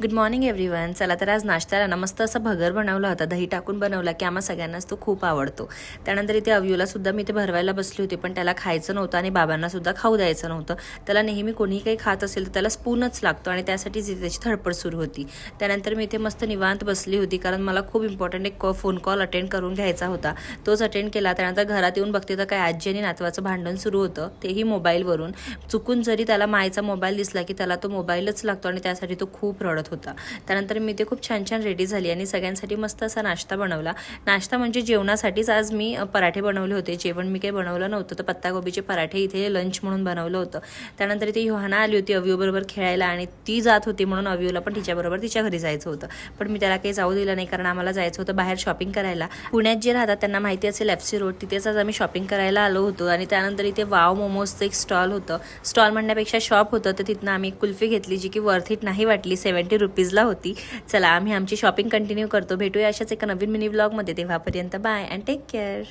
Good morning everyone. चला तर आज नाश्त्याला ना मस्त असं भगर बनवला होता, दही टाकून बनवला की आम्हा सगळ्यांनाच तो खूप आवडतो. त्यानंतर इथे अव्यूला सुद्धा मी ते भरवायला बसली होती, पण त्याला खायचं नव्हतं आणि बाबांना सुद्धा खाऊ द्यायचं नव्हतं. त्याला नेहमी कोणीही काही खात असेल तर त्याला स्पूनच लागतो आणि त्यासाठीच इथे त्याची धडपड सुरू होती. त्यानंतर मी इथे मस्त निवांत बसली होती, कारण मला खूप इम्पॉर्टंट एक फोन कॉल अटेंड करून घ्यायचा होता. तोच अटेंड केला. त्यानंतर घरात येऊन बघते तर काय आजी आणि नातवाचं भांडण सुरू होतं, तेही मोबाईलवरून. चुकून जरी त्याला मायचा मोबाईल दिसला की त्याला तो मोबाईलच लागतो आणि त्यासाठी तो खूप रडत होता. त्यानंतर मी ते खूप छान छान रेडी झाली आणि सगळ्यांसाठी मस्त असा नाश्ता बनवला. नाश्ता म्हणजे जेवणासाठीच आज मी पराठे बनवले होते. जेवण मी काही बनवलं नव्हतं, तर पत्तागोबीचे पराठे इथे लंच म्हणून बनवलं होतं. त्यानंतर इथे योहाना आली होती अव्यूबरोबर खेळायला आणि ती जात होती म्हणून अव्यूला पण तिच्याबरोबर तिच्या घरी जायचं होतं. पण मी त्याला काही जाऊ दिलं नाही, कारण आम्हाला जायचं होतं बाहेर शॉपिंग करायला. पुण्यात जे राहतात त्यांना माहिती असेल FC रोड, तिथेच आज आम्ही शॉपिंग करायला आलो होतो. आणि त्यानंतर इथे वाव मोमोजचं एक स्टॉल होतं. स्टॉल म्हणण्यापेक्षा शॉप होतं, तर तिथनं आम्ही एक कुल्फी घेतली, जी की वर्थ इट नाही वाटली. 70 रुपीजला होती. चला आम्ही आमची शॉपिंग कंटिन्यू करतो. भेटूया अशाच एका नवीन मिनी व्लॉगमध्ये. तेव्हापर्यंत बाय अँड टेक केअर.